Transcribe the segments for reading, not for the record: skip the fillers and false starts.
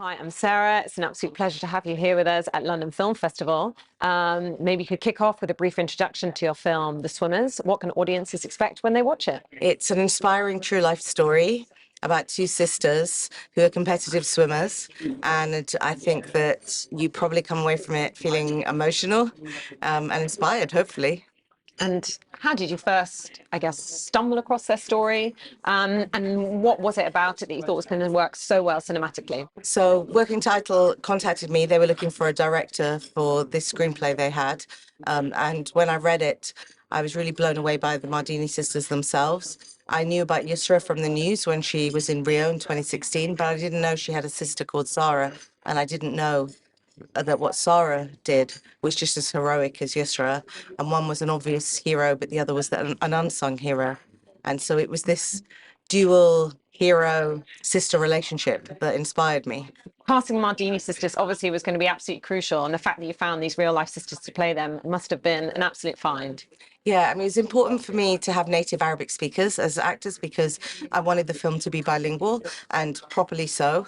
Hi, I'm Sarah. It's an absolute pleasure to have you here with us at London Film Festival. Maybe you could kick off with a brief introduction to your film, The Swimmers. What can audiences expect when they watch it? It's an inspiring true life story about two sisters who are competitive swimmers. And I think that you probably come away from it feeling emotional and inspired, hopefully. And how did you first, I guess, stumble across their story? And what was it about it that you thought was going to work so well cinematically? So, Working Title contacted me. They were looking for a director for this screenplay they had. And when I read it, I was really blown away by the Mardini sisters themselves. I knew about Yusra from the news when she was in Rio in 2016, but I didn't know she had a sister called Sarah. And I didn't know that what Sarah did was just as heroic as Yusra. And one was an obvious hero, but the other was an unsung hero. And so it was this dual hero sister relationship that inspired me. Casting the Mardini sisters obviously was going to be absolutely crucial, and the fact that you found these real life sisters to play them must have been an absolute find. Yeah, I mean, it's important for me to have native Arabic speakers as actors because I wanted the film to be bilingual and properly so.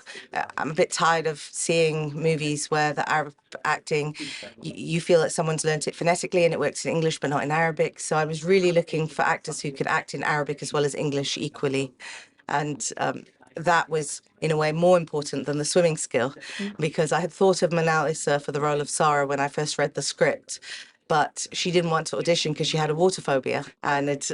I'm a bit tired of seeing movies where the Arab acting, you feel that someone's learnt it phonetically and it works in English but not in Arabic. So I was really looking for actors who could act in Arabic as well as English equally. And that was, in a way, more important than the swimming skill because I had thought of Manal Issa for the role of Sarah when I first read the script. But she didn't want to audition because she had a water phobia. And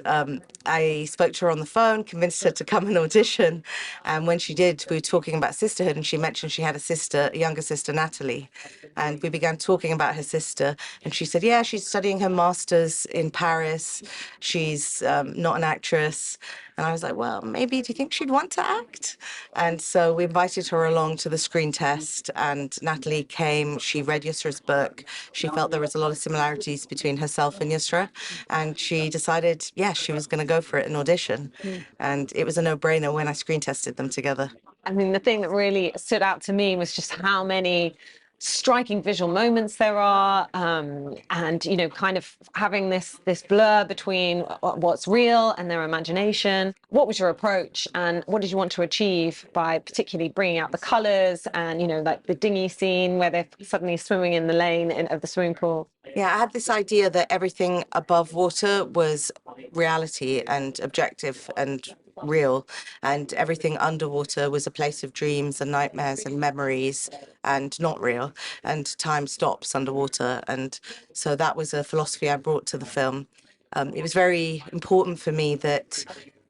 I spoke to her on the phone, convinced her to come and audition. And when she did, we were talking about sisterhood, and she mentioned she had a sister, a younger sister, Natalie. And we began talking about her sister. And she said, yeah, she's studying her master's in Paris. She's not an actress. And I was like, well, maybe do you think she'd want to act? And so we invited her along to the screen test, and Natalie came. She read Yusra's book. She felt there was a lot of similarities between herself and Yusra, and she decided, yeah, she was going to go for it and audition. And it was a no-brainer when I screen tested them together. I mean, the thing that really stood out to me was just how many striking visual moments there are, and kind of having this blur between what's real and their imagination. What was your approach, and what did you want to achieve by particularly bringing out the colors and like the dinghy scene where they're suddenly swimming in the lane of the swimming pool? Yeah, I had this idea that everything above water was reality and objective and real, and everything underwater was a place of dreams and nightmares and memories and not real, and time stops underwater. And so that was a philosophy I brought to the film. It was very important for me that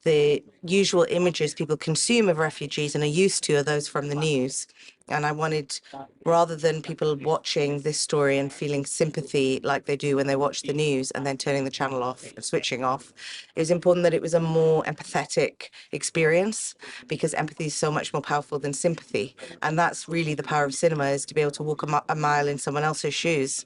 the usual images people consume of refugees and are used to are those from the news. And I wanted, rather than people watching this story and feeling sympathy like they do when they watch the news and then turning the channel off and switching off, it was important that it was a more empathetic experience because empathy is so much more powerful than sympathy. And that's really the power of cinema, is to be able to walk a mile in someone else's shoes.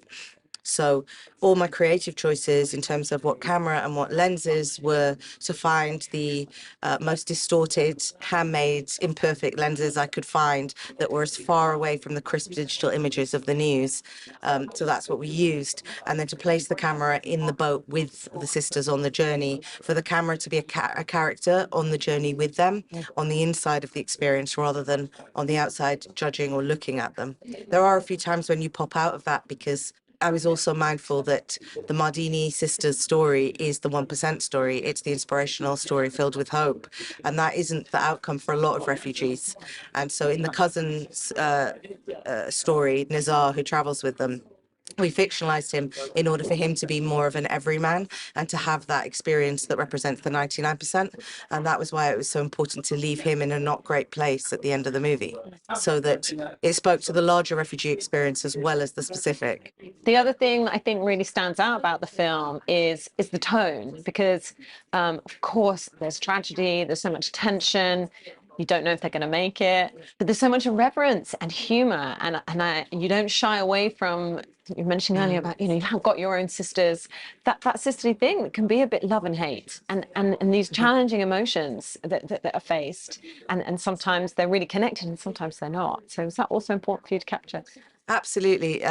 So all my creative choices in terms of what camera and what lenses were to find the most distorted, handmade, imperfect lenses I could find that were as far away from the crisp digital images of the news. So that's what we used. And then to place the camera in the boat with the sisters on the journey, for the camera to be a character on the journey with them, on the inside of the experience rather than on the outside judging or looking at them. There are a few times when you pop out of that because I was also mindful that the Mardini sisters' story is the 1% story. It's the inspirational story filled with hope. And that isn't the outcome for a lot of refugees. And so in the cousin's story, Nizar, who travels with them, we fictionalized him in order for him to be more of an everyman and to have that experience that represents the 99%. And that was why it was so important to leave him in a not great place at the end of the movie, so that it spoke to the larger refugee experience as well as the specific. The other thing that I think really stands out about the film is the tone, because of course there's tragedy, there's so much tension. You don't know if they're going to make it, but there's so much irreverence and humor, and you don't shy away from. You mentioned earlier about you have got your own sisters, that sisterly thing that can be a bit love and hate, and these challenging emotions that are faced, and sometimes they're really connected and sometimes they're not. So is that also important for you to capture? Absolutely.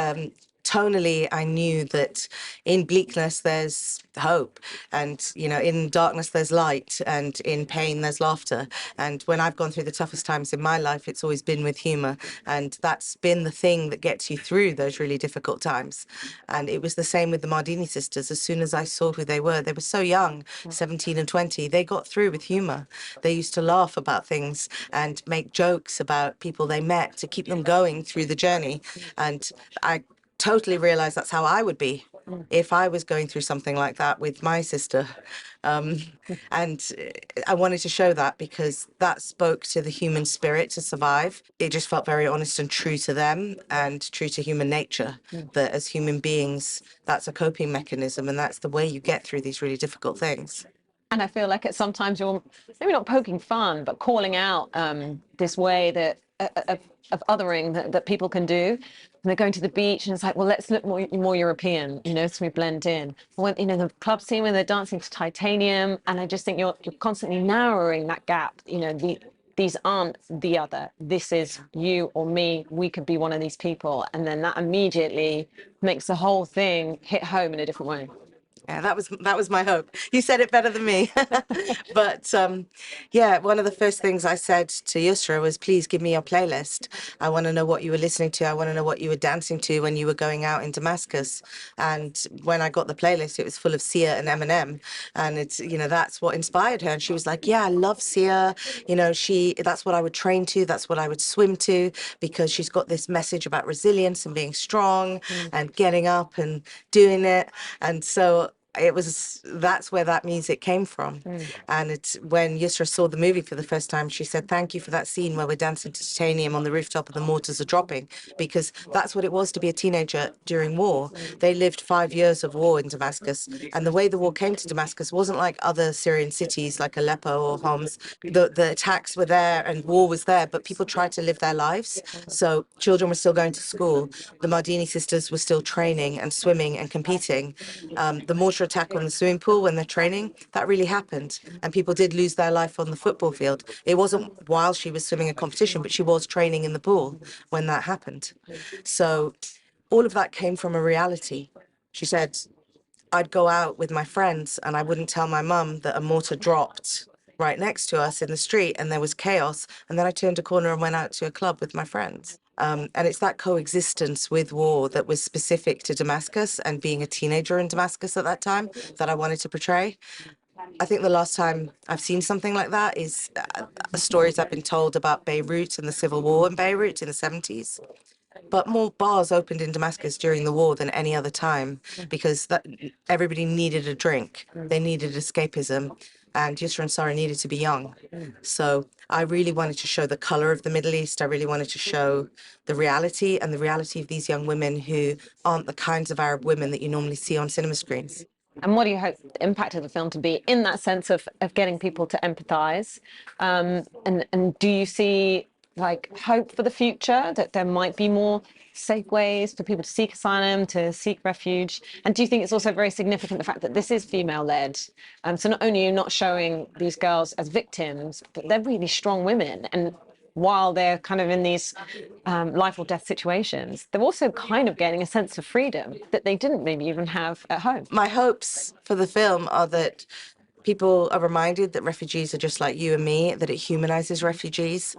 tonally, I knew that in bleakness there's hope, and in darkness there's light, and in pain there's laughter. And when I've gone through the toughest times in my life, it's always been with humor, and that's been the thing that gets you through those really difficult times. And it was the same with the Mardini sisters. As soon as I saw who they were so young, 17 and 20, they got through with humor. They used to laugh about things and make jokes about people they met to keep them going through the journey. And I totally realized that's how I would be if I was going through something like that with my sister. And I wanted to show that because that spoke to the human spirit to survive. It just felt very honest and true to them and true to human nature, that as human beings, that's a coping mechanism and that's the way you get through these really difficult things. And I feel like at sometimes you're maybe not poking fun, but calling out this way that of othering that people can do. And they're going to the beach, and it's like, well, let's look more European, so we blend in. When the club scene when they're dancing to Titanium, and I just think you're constantly narrowing that gap. These aren't the other. This is you or me. We could be one of these people, and then that immediately makes the whole thing hit home in a different way. Yeah, that was my hope. You said it better than me. But yeah, one of the first things I said to Yusra was, please give me your playlist. I want to know what you were listening to. I want to know what you were dancing to when you were going out in Damascus. And when I got the playlist, it was full of Sia and Eminem. And it's, that's what inspired her. And she was like, yeah, I love Sia. That's what I would train to. That's what I would swim to, because she's got this message about resilience and being strong and getting up and doing it. And so that's where that music came from. And it's when Yusra saw the movie for the first time, she said, thank you for that scene where we're dancing to Titanium on the rooftop and the mortars are dropping, because that's what it was to be a teenager during war. They lived 5 years of war in Damascus, and the way the war came to Damascus wasn't like other Syrian cities like Aleppo or Homs. The attacks were there and war was there, but people tried to live their lives. So children were still going to school. The Mardini sisters were still training and swimming and competing. The mortar attack on the swimming pool when they're training, that really happened. And people did lose their life on the football field. It wasn't while she was swimming a competition, but she was training in the pool when that happened. So all of that came from a reality. She said, I'd go out with my friends and I wouldn't tell my mum that a mortar dropped right next to us in the street and there was chaos. And then I turned a corner and went out to a club with my friends. And it's that coexistence with war that was specific to Damascus and being a teenager in Damascus at that time that I wanted to portray. I think the last time I've seen something like that is stories I've been told about Beirut and the civil war in Beirut in the 70s. But more bars opened in Damascus during the war than any other time, because everybody needed a drink. They needed escapism, and Yusra and Sarah needed to be young. So I really wanted to show the color of the Middle East. I really wanted to show the reality and the reality of these young women who aren't the kinds of Arab women that you normally see on cinema screens. And what do you hope the impact of the film to be in that sense of getting people to empathize? And do you see like hope for the future, that there might be more safe ways for people to seek asylum, to seek refuge? And do you think it's also very significant the fact that this is female led? So not only are you not showing these girls as victims, but they're really strong women. And while they're kind of in these life or death situations, they're also kind of getting a sense of freedom that they didn't maybe even have at home. My hopes for the film are that people are reminded that refugees are just like you and me, that it humanizes refugees.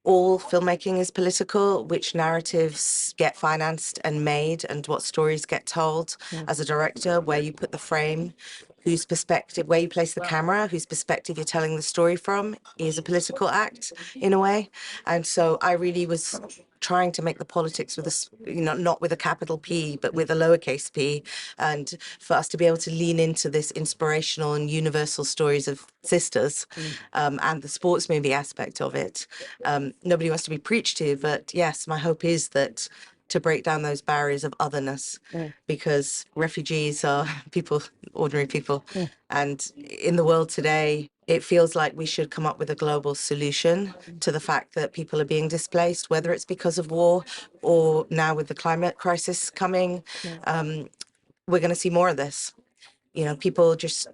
All filmmaking is political, which narratives get financed and made, and what stories get told. As a director, where you put the frame, whose perspective, where you place the camera, whose perspective you're telling the story from, is a political act in a way. And so I really was trying to make the politics with not with a capital P, but with a lowercase p, and for us to be able to lean into this inspirational and universal stories of sisters, and the sports movie aspect of it. Nobody wants to be preached to, but yes, my hope is that to break down those barriers of otherness, because refugees are people, ordinary people. And in the world today, it feels like we should come up with a global solution to the fact that people are being displaced, whether it's because of war or now with the climate crisis coming. We're going to see more of this. People just,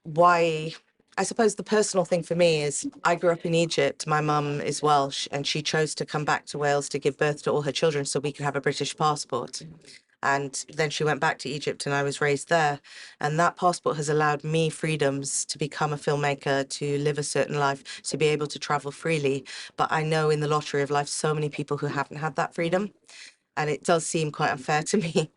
why I suppose the personal thing for me is I grew up in Egypt. My mum is Welsh, and she chose to come back to Wales to give birth to all her children so we could have a British passport. And then she went back to Egypt, and I was raised there. And that passport has allowed me freedoms to become a filmmaker, to live a certain life, to be able to travel freely. But I know in the lottery of life, so many people who haven't had that freedom. And it does seem quite unfair to me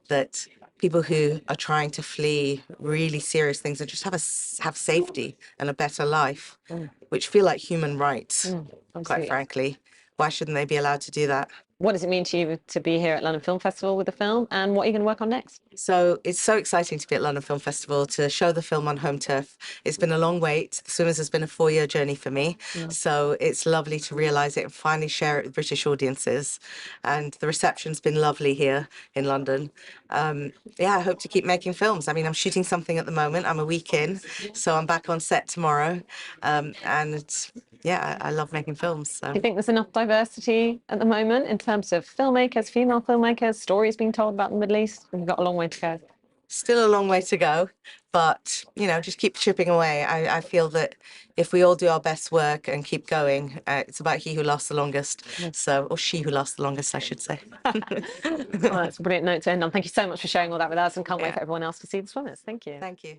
that people who are trying to flee really serious things and just have safety and a better life, which feel like human rights, quite Absolutely. frankly, why shouldn't they be allowed to do that? What does it mean to you to be here at London Film Festival with the film, and what are you going to work on next? So it's so exciting to be at London Film Festival to show the film on home turf. It's been a long wait. The Swimmers has been a 4-year journey for me. So it's lovely to realise it and finally share it with British audiences. And the reception's been lovely here in London. Yeah, I hope to keep making films. I mean, I'm shooting something at the moment. I'm a week in, so I'm back on set tomorrow. And yeah, I love making films. So. Do you think there's enough diversity at the moment in terms of filmmakers, female filmmakers, stories being told about the Middle East? We've got a long way to go. Still a long way to go, but just keep chipping away. I feel that if we all do our best work and keep going, it's about he who lasts the longest. So, or she who lasts the longest, I should say. Well, that's a brilliant note to end on. Thank you so much for sharing all that with us, and can't wait Yeah. for everyone else to see the Swimmers. Thank you. Thank you.